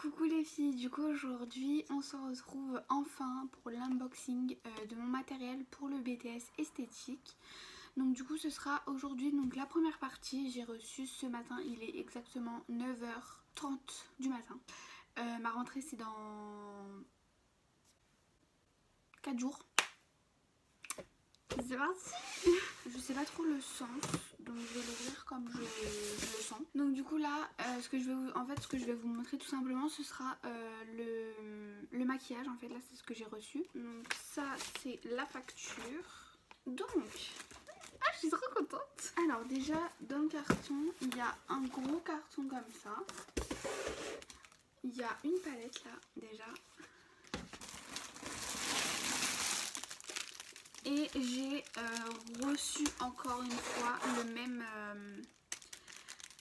Coucou les filles, du coup aujourd'hui on se retrouve enfin pour l'unboxing de mon matériel pour le BTS esthétique. Donc du coup ce sera aujourd'hui donc la première partie. J'ai reçu ce matin, il est exactement 9h30 du matin. Ma rentrée c'est dans 4 jours. C'est parti. Je sais pas trop le sens, donc je vais l'ouvrir comme je le sens. Donc du coup là, ce que je vais vous montrer tout simplement, ce sera le maquillage. En fait là c'est ce que j'ai reçu. Donc ça c'est la facture. Donc, je suis trop contente. Alors déjà dans le carton, il y a un gros carton comme ça. Il y a une palette là déjà. Et j'ai reçu encore une fois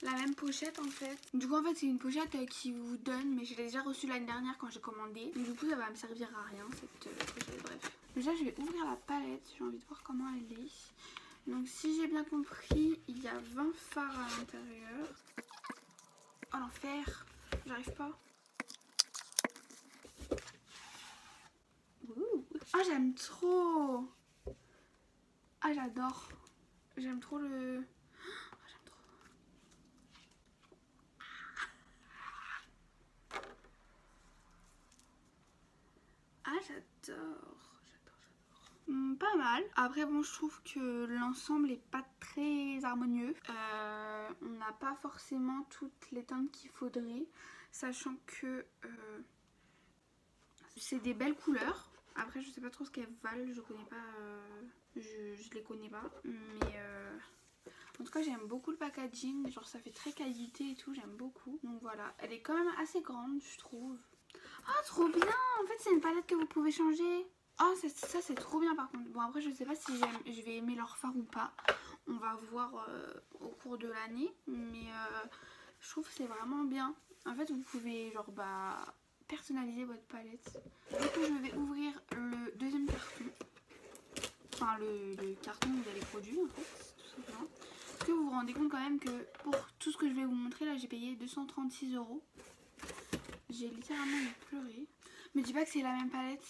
la même pochette en fait. Du coup en fait c'est une pochette qui vous donne, mais je l'ai déjà reçue l'année dernière quand j'ai commandé. Du coup ça va me servir à rien cette pochette, bref. Déjà je vais ouvrir la palette, j'ai envie de voir comment elle est. Donc si j'ai bien compris, il y a 20 fards à l'intérieur. Oh l'enfer, j'arrive pas. Ah j'aime trop. Ah j'adore. J'aime trop le... J'aime trop. Ah j'adore. Pas mal. Après bon je trouve que l'ensemble est pas très harmonieux. On n'a pas forcément toutes les teintes qu'il faudrait. Sachant que c'est des belles couleurs. Après je sais pas trop ce qu'elles valent. Je connais pas. Je les connais pas. Mais en tout cas j'aime beaucoup le packaging. Genre ça fait très qualité et tout. J'aime beaucoup. Donc voilà. Elle est quand même assez grande je trouve. Ah trop bien. En fait c'est une palette que vous pouvez changer. Oh ça c'est trop bien par contre. Bon après je sais pas si je vais aimer leur fard ou pas. On va voir au cours de l'année. Mais je trouve que c'est vraiment bien. En fait vous pouvez genre personnaliser votre palette. Du coup je vais ouvrir le deuxième carton. Enfin le carton où il y a les produits en fait. Tout simplement. Est-ce que vous vous rendez compte quand même que pour tout ce que je vais vous montrer là j'ai payé 236 €. J'ai littéralement pleuré. Me dis pas que c'est la même palette.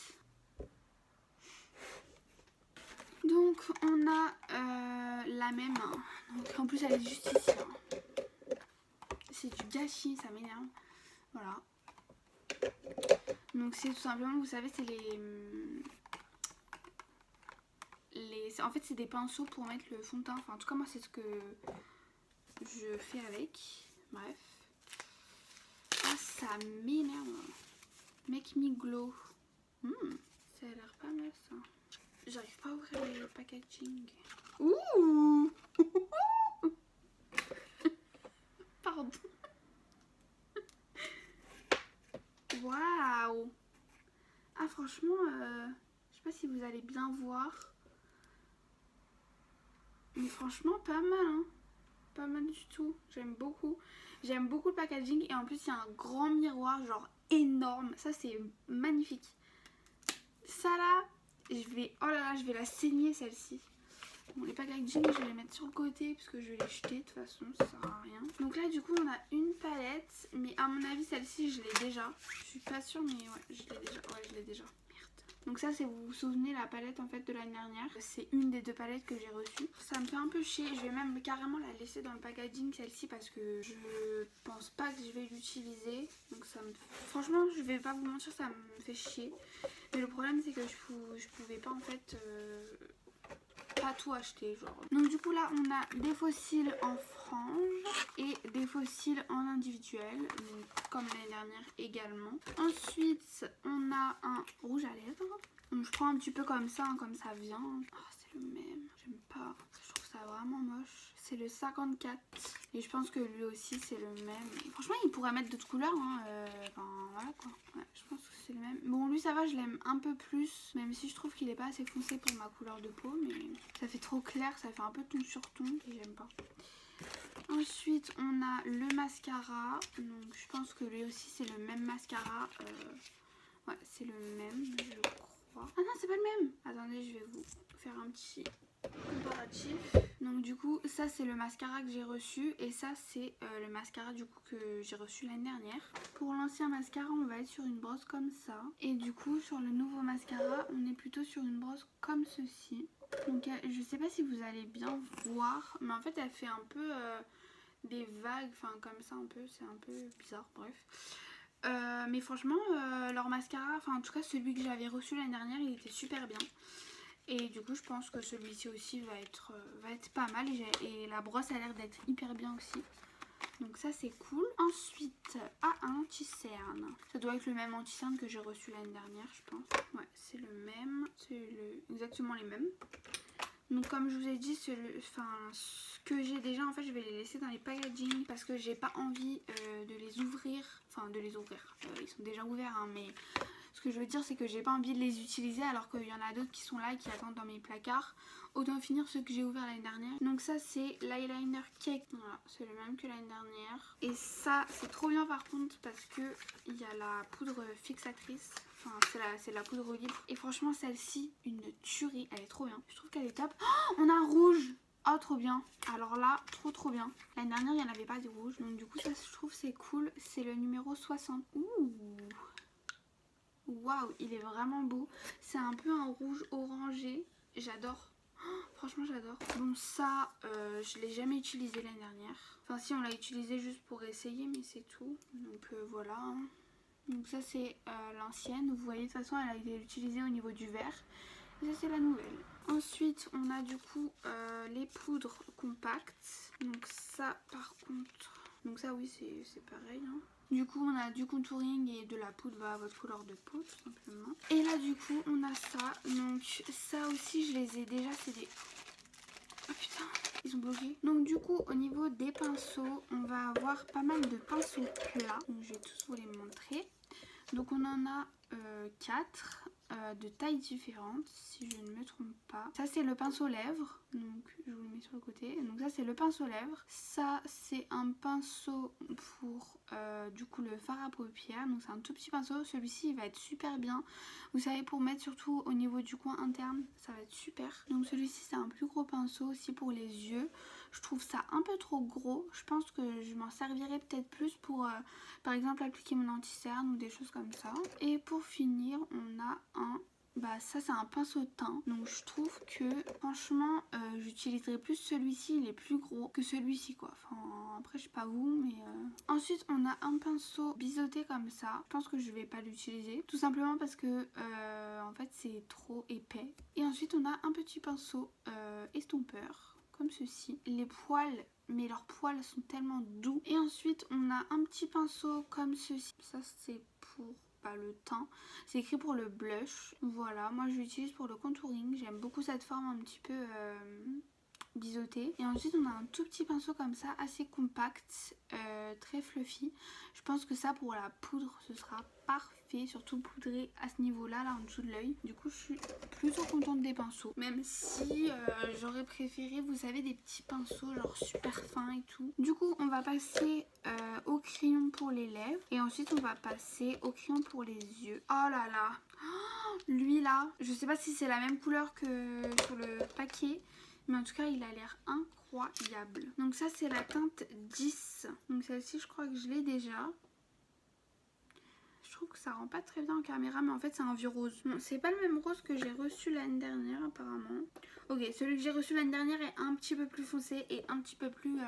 Donc on a la même. Donc, en plus elle est juste ici. C'est du gâchis, ça m'énerve. Voilà. Donc c'est tout simplement, vous savez, c'est en fait c'est des pinceaux pour mettre le fond de teint. Enfin en tout cas moi c'est ce que je fais avec. Bref. Ah ça m'énerve. Make me glow. Ça a l'air pas mal ça. J'arrive pas à ouvrir le packaging. Ouh. Pardon. Waouh. Ah franchement, je sais pas si vous allez bien voir. Mais franchement pas mal hein. Pas mal du tout. J'aime beaucoup. J'aime beaucoup le packaging. Et en plus il y a un grand miroir genre énorme. Ça c'est magnifique. Ça là, oh là là, je vais la saigner celle-ci. Bon, les packaging, je vais les mettre sur le côté parce que je vais les jeter de toute façon, ça sert à rien. Donc là, du coup, on a une palette, mais à mon avis, celle-ci, je l'ai déjà. Je suis pas sûre, mais ouais, je l'ai déjà. Ouais, je l'ai déjà. Merde. Donc ça, c'est, vous vous souvenez, la palette en fait de l'année dernière. C'est une des deux palettes que j'ai reçues. Ça me fait un peu chier. Je vais même carrément la laisser dans le packaging, celle-ci, parce que je pense pas que je vais l'utiliser. Donc ça me... Franchement, je vais pas vous mentir, ça me fait chier. Mais le problème, c'est que je pouvais pas en fait... pas tout acheter genre. Donc du coup là on a des faux cils en frange et des faux cils en individuel, donc, comme l'année dernière également. Ensuite on a un rouge à lèvres. Donc je prends un petit peu comme ça, hein, comme ça vient. Oh, c'est le même, j'aime pas, je trouve ça vraiment moche. C'est le 54 et je pense que lui aussi c'est le même. Franchement il pourrait mettre d'autres couleurs hein. Enfin voilà quoi. Ouais, je pense que c'est le même. Bon lui ça va, je l'aime un peu plus, même si je trouve qu'il est pas assez foncé pour ma couleur de peau, mais ça fait trop clair, ça fait un peu ton sur ton et j'aime pas. Ensuite on a le mascara, donc je pense que lui aussi c'est le même mascara. Ouais c'est le même je crois. Ah non c'est pas le même. Attendez je vais vous faire un petit comparatif. Donc du coup ça c'est le mascara que j'ai reçu et ça c'est le mascara du coup que j'ai reçu l'année dernière. Pour l'ancien mascara on va être sur une brosse comme ça et du coup sur le nouveau mascara on est plutôt sur une brosse comme ceci. Donc je sais pas si vous allez bien voir mais en fait elle fait un peu des vagues, enfin comme ça un peu, c'est un peu bizarre, bref. Mais franchement leur mascara, enfin en tout cas celui que j'avais reçu l'année dernière il était super bien. Et du coup je pense que celui-ci aussi va être pas mal et la brosse a l'air d'être hyper bien aussi. Donc ça c'est cool. Ensuite, un anti-cerne. Ça doit être le même anti-cerne que j'ai reçu l'année dernière je pense. Ouais c'est le même, exactement les mêmes. Donc comme je vous ai dit, ce que j'ai déjà en fait je vais les laisser dans les packaging parce que j'ai pas envie de les ouvrir. Enfin de les ouvrir, ils sont déjà ouverts hein, mais... Ce que je veux dire c'est que j'ai pas envie de les utiliser alors qu'il y en a d'autres qui sont là et qui attendent dans mes placards. Autant finir ceux que j'ai ouverts l'année dernière. Donc ça c'est l'eyeliner cake. Voilà, c'est le même que l'année dernière. Et ça c'est trop bien par contre parce que il y a la poudre fixatrice. Enfin c'est la poudre libre. Et franchement celle-ci, une tuerie, elle est trop bien. Je trouve qu'elle est top. Oh, on a un rouge. Oh trop bien. Alors là trop bien. L'année dernière il n'y en avait pas de rouge. Donc du coup ça je trouve c'est cool. C'est le numéro 60. Ouh. Waouh, il est vraiment beau. C'est un peu un rouge orangé. J'adore. Oh, franchement, j'adore. Bon, ça, je l'ai jamais utilisé l'année dernière. Enfin, si, on l'a utilisé juste pour essayer, mais c'est tout. Donc, voilà. Donc, ça, c'est l'ancienne. Vous voyez, de toute façon, elle a été utilisée au niveau du vert. Et ça, c'est la nouvelle. Ensuite, on a du coup les poudres compactes. Donc, ça, par contre... Donc, ça, oui, c'est pareil, hein. Du coup on a du contouring et de la poudre à votre couleur de peau tout simplement. Et là du coup on a ça. Donc ça aussi je les ai déjà, c'est des... Oh putain, ils sont bloqués. Donc du coup au niveau des pinceaux, on va avoir pas mal de pinceaux plats. Donc je vais tous vous les montrer. Donc on en a 4 de tailles différentes si je ne me trompe pas. Ça c'est le pinceau lèvres, donc je vous le mets sur le côté. Donc ça c'est le pinceau lèvres. Ça c'est un pinceau pour du coup le fard à paupières. Donc c'est un tout petit pinceau, celui-ci il va être super bien. Vous savez pour mettre surtout au niveau du coin interne, ça va être super. Donc celui-ci c'est un plus gros pinceau aussi pour les yeux. Je trouve ça un peu trop gros. Je pense que je m'en servirais peut-être plus pour par exemple appliquer mon anti-cerne ou des choses comme ça. Et pour finir on a un... Bah ça c'est un pinceau teint. Donc je trouve que franchement j'utiliserai plus celui-ci, il est plus gros que celui-ci quoi. Enfin après je sais pas vous mais... Ensuite on a un pinceau biseauté comme ça. Je pense que je vais pas l'utiliser. Tout simplement parce que en fait c'est trop épais. Et ensuite on a un petit pinceau estompeur. Comme ceci. Les poils, mais leurs poils sont tellement doux. Et ensuite on a un petit pinceau comme ceci. Ça c'est pour le teint. C'est écrit pour le blush. Voilà, moi je l'utilise pour le contouring. J'aime beaucoup cette forme un petit peu biseauté. Et ensuite on a un tout petit pinceau comme ça, assez compact, très fluffy. Je pense que ça pour la poudre ce sera parfait, surtout poudré à ce niveau là, en dessous de l'œil. Du coup je suis plutôt contente des pinceaux, même si j'aurais préféré, vous savez, des petits pinceaux genre super fins et tout. Du coup on va passer au crayon pour les lèvres et ensuite on va passer au crayon pour les yeux. Oh là là, oh, lui là, je sais pas si c'est la même couleur que sur le paquet, mais en tout cas il a l'air incroyable. Donc ça c'est la teinte 10. Donc celle-ci je crois que je l'ai déjà. Je trouve que ça rend pas très bien en caméra, mais en fait c'est un vieux rose. Bon, c'est pas le même rose que j'ai reçu l'année dernière apparemment. Ok, celui que j'ai reçu l'année dernière est un petit peu plus foncé et un petit peu plus...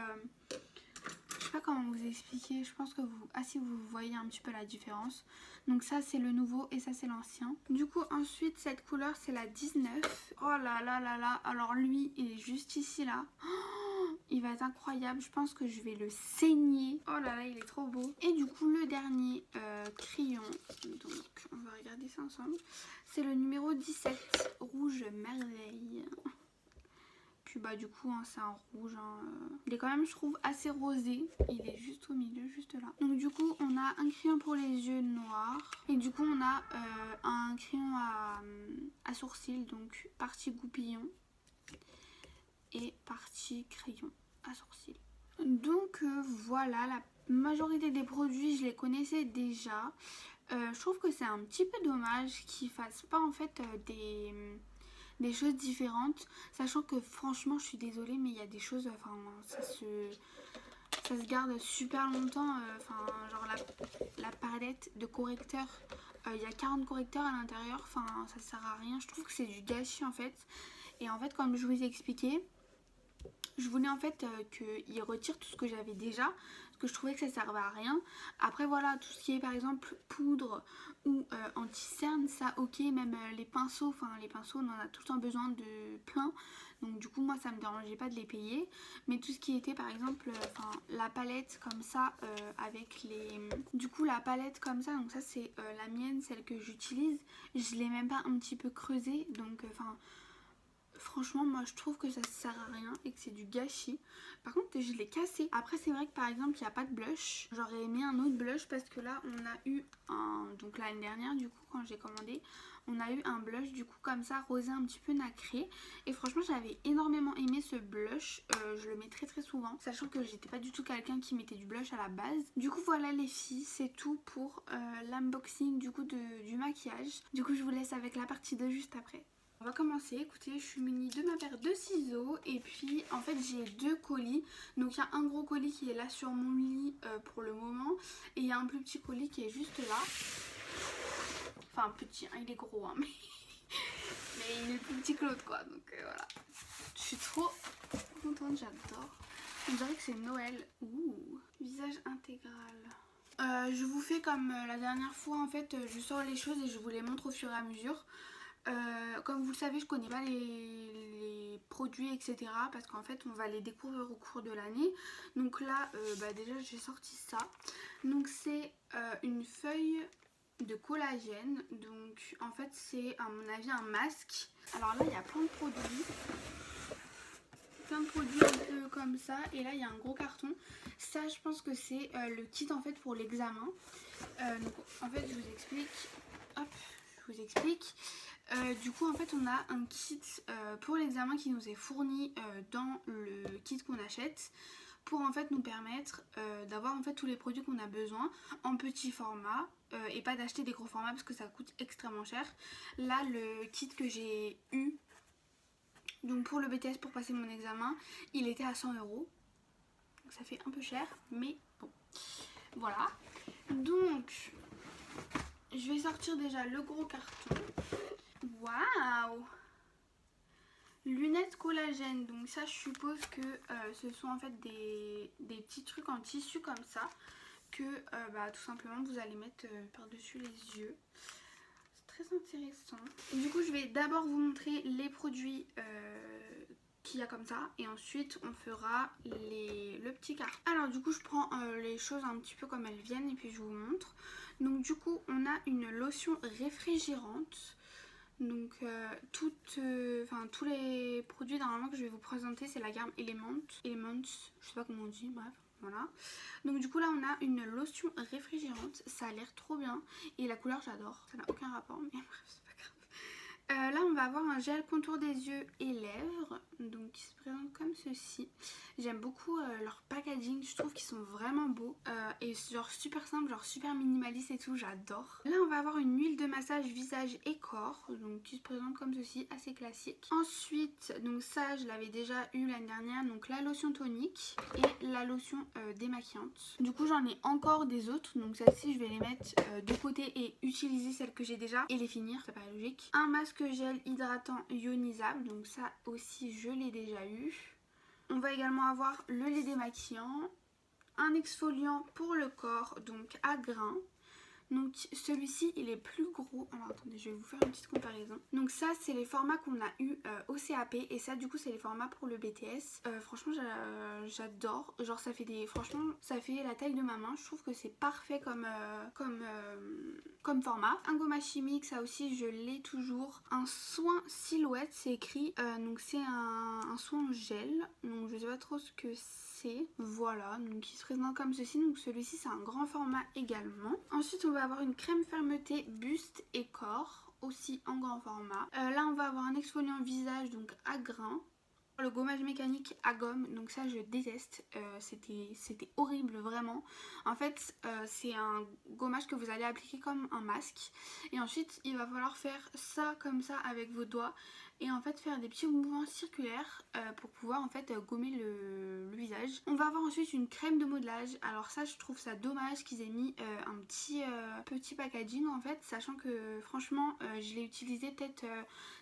je sais pas comment vous expliquer, je pense que vous... Ah si, vous voyez un petit peu la différence. Donc ça c'est le nouveau et ça c'est l'ancien. Du coup ensuite cette couleur c'est la 19. Oh là là là là, alors lui il est juste ici là. Oh, il va être incroyable, je pense que je vais le saigner. Oh là là il est trop beau. Et du coup le dernier crayon, donc on va regarder ça ensemble. C'est le numéro 17, rouge merveille. Puis bah du coup hein, c'est un rouge, hein. Il est quand même je trouve assez rosé. Il est juste au milieu, juste là. Donc du coup on a un crayon pour les yeux noirs. Et du coup on a un crayon à sourcils, donc partie goupillon et partie crayon à sourcils. Donc voilà, la majorité des produits je les connaissais déjà. Je trouve que c'est un petit peu dommage qu'ils fassent pas en fait des choses différentes, sachant que franchement je suis désolée mais il y a des choses, enfin ça se garde super longtemps, enfin genre la palette de correcteurs, il y a 40 correcteurs à l'intérieur, enfin ça sert à rien, je trouve que c'est du gâchis en fait. Et en fait comme je vous ai expliqué, je voulais en fait qu'ils retirent tout ce que j'avais déjà, parce que je trouvais que ça servait à rien. Après voilà, tout ce qui est par exemple poudre ou anti-cerne, ça ok, même les pinceaux, enfin les pinceaux on en a tout le temps besoin de plein. Donc du coup moi ça me dérangeait pas de les payer. Mais tout ce qui était par exemple, la palette comme ça avec les... Du coup la palette comme ça, donc ça c'est la mienne, celle que j'utilise. Je l'ai même pas un petit peu creusée, donc franchement moi je trouve que ça sert à rien et que c'est du gâchis. Par contre je l'ai cassé. Après c'est vrai que par exemple il n'y a pas de blush. J'aurais aimé un autre blush parce que là on a eu un... Donc l'année dernière du coup quand j'ai commandé, on a eu un blush du coup comme ça rosé un petit peu nacré. Et franchement j'avais énormément aimé ce blush. Je le mets très très souvent. Sachant que j'étais pas du tout quelqu'un qui mettait du blush à la base. Du coup voilà les filles, c'est tout pour l'unboxing du coup du maquillage. Du coup je vous laisse avec la partie 2 juste après. On va commencer, écoutez, je suis munie de ma paire de ciseaux et puis en fait j'ai 2 colis. Donc il y a un gros colis qui est là sur mon lit pour le moment et il y a un plus petit colis qui est juste là. Enfin petit, hein, il est gros hein, mais il est plus petit que l'autre quoi, donc voilà. Je suis trop contente, j'adore. On dirait que c'est Noël. Ouh, visage intégral. Je vous fais comme la dernière fois en fait, je sors les choses et je vous les montre au fur et à mesure. Comme vous le savez je connais pas les produits etc parce qu'en fait on va les découvrir au cours de l'année. Donc là déjà j'ai sorti ça. Donc c'est une feuille de collagène. Donc en fait c'est à mon avis un masque. Alors là il y a plein de produits un peu comme ça et là il y a un gros carton. Ça je pense que c'est le kit en fait pour l'examen. Donc en fait je vous explique. Hop, je vous explique. Du coup en fait on a un kit pour l'examen qui nous est fourni dans le kit qu'on achète pour en fait nous permettre d'avoir en fait tous les produits qu'on a besoin en petit format et pas d'acheter des gros formats parce que ça coûte extrêmement cher. Là le kit que j'ai eu donc pour le BTS pour passer mon examen il était à 100 €, donc ça fait un peu cher mais bon voilà. Donc je vais sortir déjà le gros carton. Waouh! Lunettes collagène, donc ça je suppose que ce sont en fait des petits trucs en tissu comme ça que tout simplement vous allez mettre par-dessus les yeux. C'est très intéressant. Du coup je vais d'abord vous montrer les produits qu'il y a comme ça et ensuite on fera le petit carton. Alors du coup je prends les choses un petit peu comme elles viennent et puis je vous montre. Donc du coup on a une lotion réfrigérante. Donc tous les produits normalement que je vais vous présenter c'est la gamme Elements, je sais pas comment on dit, bref, voilà. Donc du coup là on a une lotion réfrigérante, ça a l'air trop bien et la couleur j'adore, ça n'a aucun rapport mais bref c'est pas grave. Là on va avoir un gel contour des yeux et lèvres, donc qui se présente comme ceci. J'aime beaucoup leur packaging, je trouve qu'ils sont vraiment beaux et genre super simple, genre super minimaliste et tout, j'adore. Là on va avoir une huile de massage visage et corps, donc qui se présente comme ceci, assez classique. Ensuite, donc ça je l'avais déjà eu l'année dernière, donc la lotion tonique et la lotion démaquillante. Du coup j'en ai encore des autres, donc celles-ci je vais les mettre de côté et utiliser celles que j'ai déjà et les finir, ça paraît logique. Un masque gel hydratant ionisable, donc ça aussi je l'ai déjà eu. On va également avoir le lait démaquillant, un exfoliant pour le corps, donc à grains. Donc celui-ci il est plus gros. Alors attendez, je vais vous faire une petite comparaison. Donc ça c'est les formats qu'on a eu au CAP et ça du coup c'est les formats pour le BTS. Franchement j'adore. Genre ça fait franchement ça fait la taille de ma main. Je trouve que c'est parfait comme format. Un gommage chimique, ça aussi je l'ai toujours. Un soin silhouette, c'est écrit. Donc c'est un soin gel. Donc je sais pas trop ce que c'est. Voilà, donc il se présente comme ceci. Donc celui-ci c'est un grand format également. Ensuite on va avoir une crème fermeté buste et corps, aussi en grand format. Là on va avoir un exfoliant visage donc à grains. Le gommage mécanique à gomme, donc ça je déteste, c'était horrible vraiment. En fait c'est un gommage que vous allez appliquer comme un masque et ensuite il va falloir faire ça comme ça avec vos doigts et en fait faire des petits mouvements circulaires pour pouvoir en fait gommer le visage. On va avoir ensuite une crème de modelage. Alors ça je trouve ça dommage qu'ils aient mis un petit packaging en fait, sachant que franchement je l'ai utilisé peut-être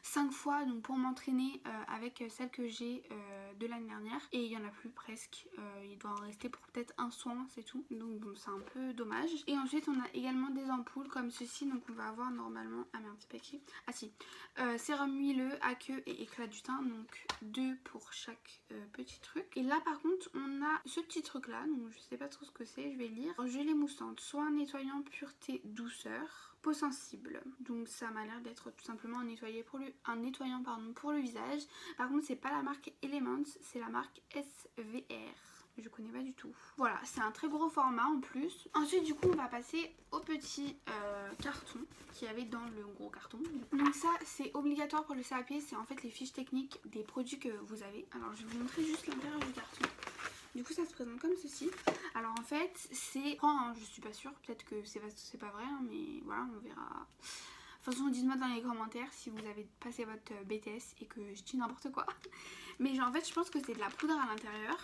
5 fois donc pour m'entraîner avec celle que j'ai de l'année dernière et il y en a plus presque, il doit en rester pour peut-être un soin, c'est tout, donc bon c'est un peu dommage. Et ensuite on a également des ampoules comme ceci, donc on va avoir normalement, ah merde c'est pas écrit, ah si, sérum huileux à queue et éclat du teint, donc 2 pour chaque petit truc. Et là par contre on a ce petit truc là, donc je sais pas trop ce que c'est, je vais lire. Gelée moussante, soin nettoyant, pureté, douceur, peau sensible, donc ça m'a l'air d'être tout simplement un nettoyant pour le visage. Par contre c'est pas la marque Elements, c'est la marque SVR, je connais pas du tout. Voilà, c'est un très gros format en plus. Ensuite du coup on va passer au petit carton qu'il y avait dans le gros carton. Donc ça c'est obligatoire pour le CAP, c'est en fait les fiches techniques des produits que vous avez. Alors je vais vous montrer juste l'intérieur du carton. Du coup ça se présente comme ceci. Alors en fait c'est, je suis pas sûre, peut-être que c'est pas vrai hein, mais voilà on verra. De toute façon dites-moi dans les commentaires si vous avez passé votre BTS et que je dis n'importe quoi. Mais genre, en fait je pense que c'est de la poudre à l'intérieur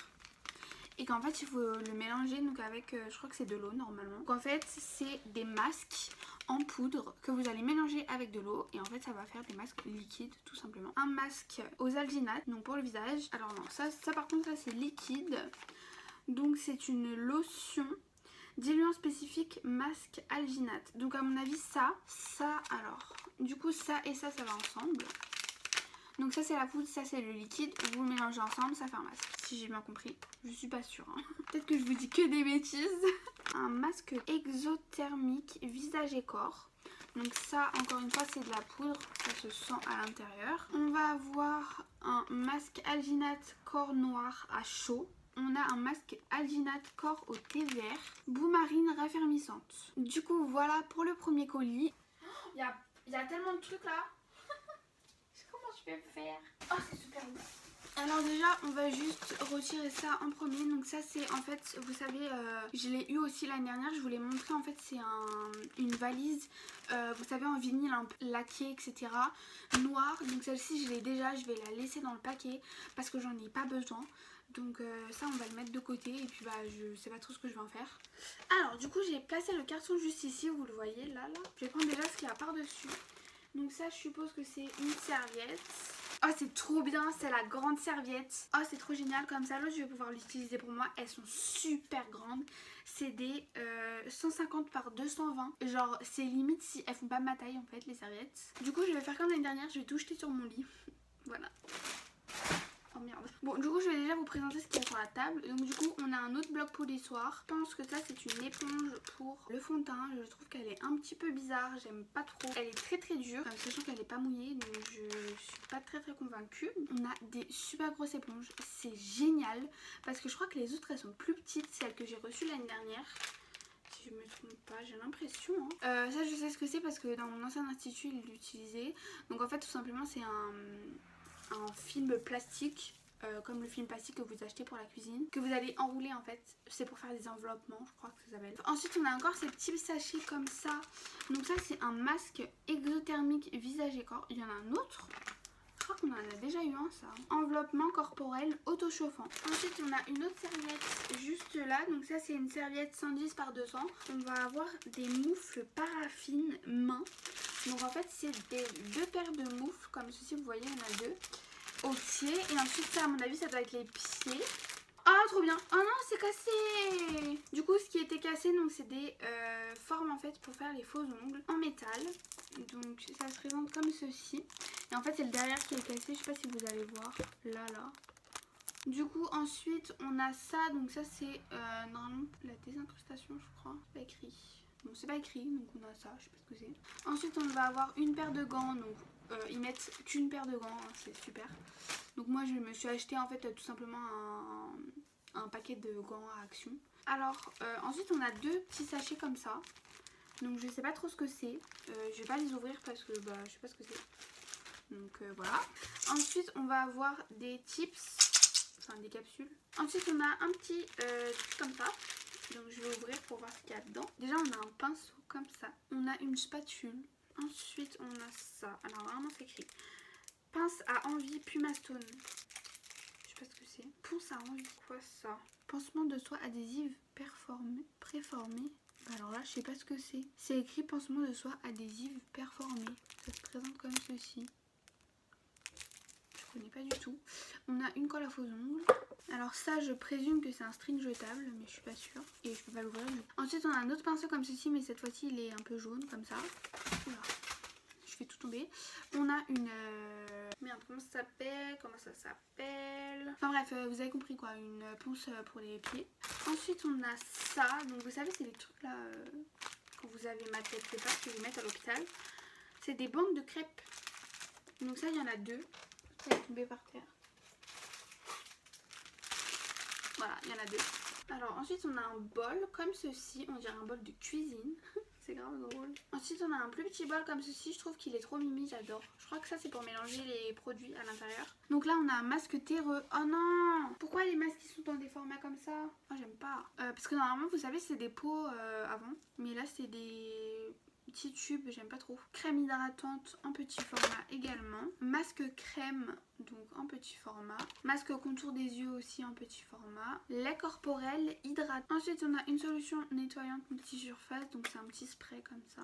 et qu'en fait il faut le mélanger donc avec, je crois que c'est de l'eau normalement. Donc en fait c'est des masques en poudre que vous allez mélanger avec de l'eau et en fait ça va faire des masques liquides tout simplement. Un masque aux alginates donc pour le visage. Alors non ça par contre ça c'est liquide, donc c'est une lotion diluant spécifique masque alginate. Donc à mon avis ça alors du coup ça et ça va ensemble. Donc ça c'est la poudre, ça c'est le liquide, vous le mélangez ensemble, ça fait un masque, si j'ai bien compris. Je suis pas sûre hein. Peut-être que je vous dis que des bêtises. Un masque exothermique visage et corps. Donc ça encore une fois c'est de la poudre, ça se sent à l'intérieur. On va avoir un masque alginate corps noir à chaud. On a un masque alginate corps au thé vert, boue marine raffermissante. Du coup voilà pour le premier colis. Il y a tellement de trucs là. Comment je vais faire? Oh c'est super beau. Alors déjà on va juste retirer ça en premier. Donc ça c'est en fait, vous savez, je l'ai eu aussi l'année dernière, je vous l'ai montré. En fait c'est une valise, vous savez en vinyle un peu laqué etc, noire. Donc celle-ci je l'ai déjà, je vais la laisser dans le paquet parce que j'en ai pas besoin. Donc ça on va le mettre de côté et puis bah je sais pas trop ce que je vais en faire. Alors du coup j'ai placé le carton juste ici, vous le voyez là. Je vais prendre déjà ce qu'il y a par dessus. Donc ça je suppose que c'est une serviette. Oh c'est trop bien, c'est la grande serviette. Oh c'est trop génial, comme ça là je vais pouvoir l'utiliser pour moi. Elles sont super grandes. C'est des 150 par 220. Genre c'est limite si elles font pas ma taille en fait les serviettes. Du coup je vais faire comme l'année dernière, je vais tout jeter sur mon lit. Voilà. Oh merde. Bon du coup je vais déjà vous présenter ce qu'il y a sur la table. Donc du coup on a un autre bloc polissoir. Je pense que ça c'est une éponge pour le fond de teint. Je trouve qu'elle est un petit peu bizarre, j'aime pas trop. Elle est très très dure, sachant qu'elle est pas mouillée, donc je suis pas très convaincue. On a des super grosses éponges, c'est génial. Parce que je crois que les autres elles sont plus petites, celles que j'ai reçues l'année dernière. Si je me trompe pas, j'ai l'impression hein. Ça je sais ce que c'est parce que dans mon ancien institut ils l'utilisaient. Donc en fait tout simplement c'est un film plastique, comme le film plastique que vous achetez pour la cuisine, que vous allez enrouler en fait, c'est pour faire des enveloppements, je crois que ça s'appelle. Ensuite on a encore ces petits sachets comme ça, donc ça c'est un masque exothermique visage et corps. Il y en a un autre, je crois qu'on en a déjà eu un ça. Enveloppement corporel auto-chauffant. Ensuite on a une autre serviette juste là, donc ça c'est une serviette 110 par 200. On va avoir des moufles paraffine main. Donc en fait c'est deux paires de moufles comme ceci, vous voyez il y en a deux au pied. Et ensuite ça à mon avis ça doit être les pieds. Ah trop bien. Oh non c'est cassé. Du coup ce qui était cassé donc c'est des formes en fait pour faire les faux ongles en métal. Donc ça se présente comme ceci. Et en fait c'est le derrière qui est cassé, je sais pas si vous allez voir là. Du coup ensuite on a ça, donc ça c'est normalement la désincrustation je crois, c'est pas écrit. Bon c'est pas écrit donc on a ça, je sais pas ce que c'est. Ensuite on va avoir une paire de gants, donc ils mettent qu'une paire de gants, hein, c'est super. Donc moi je me suis acheté en fait tout simplement un paquet de gants à action. Alors ensuite on a deux petits sachets comme ça. Donc je sais pas trop ce que c'est, je vais pas les ouvrir parce que bah je sais pas ce que c'est. Donc voilà. Ensuite on va avoir des tips, enfin des capsules. Ensuite on a un petit truc comme ça. Donc je vais ouvrir pour voir ce qu'il y a dedans. Déjà on a un pinceau comme ça. On a une spatule. Ensuite on a ça. Alors vraiment c'est écrit pince à envie Pumastone. Je sais pas ce que c'est. Ponce à envie, quoi ça? Pansement de soie adhésive préformé. Bah alors là je sais pas ce que c'est. C'est écrit pansement de soie adhésive performé. Ça se présente comme ceci. Je connais pas du tout. On a une colle à faux ongles. Alors ça je présume que c'est un string jetable mais je suis pas sûre. Et je peux pas l'ouvrir. Ensuite on a un autre pinceau comme ceci mais cette fois-ci il est un peu jaune comme ça. Oula. Je fais tout tomber. On a une... Merde, comment ça s'appelle? Enfin bref, vous avez compris quoi. Une ponce pour les pieds. Ensuite on a ça. Donc vous savez c'est les trucs là quand vous avez ma tête c'est pas que vous mettez à l'hôpital. C'est des bandes de crêpes. Donc ça il y en a deux. Ça est tombé par terre. Voilà, il y en a deux. Alors ensuite on a un bol comme ceci. On dirait un bol de cuisine. C'est grave drôle. Ensuite on a un plus petit bol comme ceci. Je trouve qu'il est trop mimi, j'adore. Je crois que ça c'est pour mélanger les produits à l'intérieur. Donc là on a un masque terreux. Oh non! Pourquoi les masques ils sont dans des formats comme ça? Oh j'aime pas. Parce que normalement vous savez c'est des pots avant. Mais là c'est des petits tubes, j'aime pas trop. Crème hydratante en petit format également. Masque crème donc en petit format. Masque contour des yeux aussi en petit format. Lait corporel hydratant. Ensuite on a une solution nettoyante multisurface. Donc c'est un petit spray comme ça.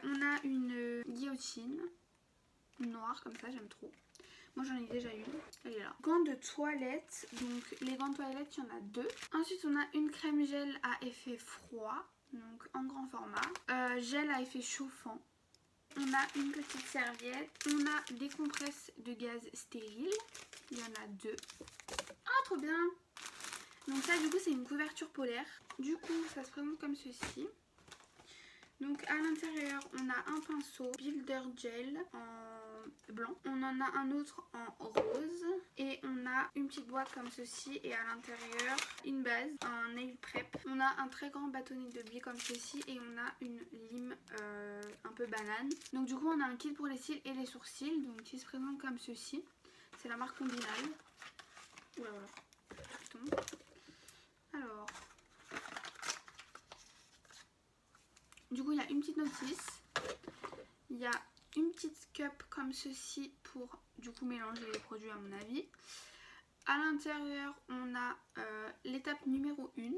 On a une guillotine noire comme ça, j'aime trop. Moi j'en ai déjà une, elle est là. Gants de toilette, donc les gants de toilette il y en a deux. Ensuite on a une crème gel à effet froid, donc en grand format. Gel à effet chauffant. On a une petite serviette. On a des compresses de gaz stériles. Il y en a deux. Ah trop bien! Donc ça du coup c'est une couverture polaire. Du coup ça se présente comme ceci. Donc à l'intérieur on a un pinceau Builder Gel en blanc. On en a un autre en rose. Et on a une petite boîte comme ceci. Et à l'intérieur une base, un nail prep. On a un très grand bâtonnet de billes comme ceci. Et on a une lime un peu banane. Donc du coup on a un kit pour les cils et les sourcils. Donc qui se présente comme ceci. C'est la marque Combinal. Oula voilà. Tout tombe. Alors... Du coup, il y a une petite notice. Il y a une petite cup comme ceci pour du coup mélanger les produits à mon avis. À l'intérieur, on a l'étape numéro 1.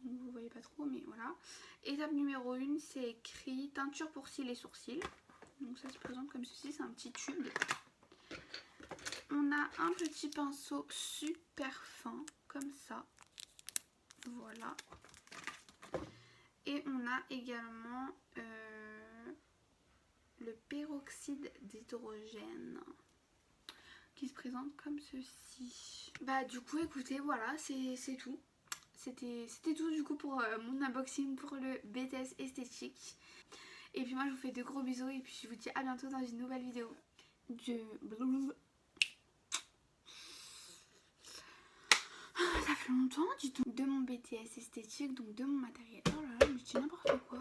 Vous voyez pas trop, mais voilà. Étape numéro 1, c'est écrit teinture pour cils et sourcils. Donc ça se présente comme ceci, c'est un petit tube. On a un petit pinceau super fin, comme ça. Voilà. Et on a également le peroxyde d'hydrogène qui se présente comme ceci. Bah du coup écoutez voilà c'est tout. C'était tout du coup pour mon unboxing pour le BTS esthétique. Et puis moi je vous fais de gros bisous et puis je vous dis à bientôt dans une nouvelle vidéo. Ça fait longtemps du tout de mon BTS esthétique, donc de mon matériel. Oh là là, je dis n'importe quoi.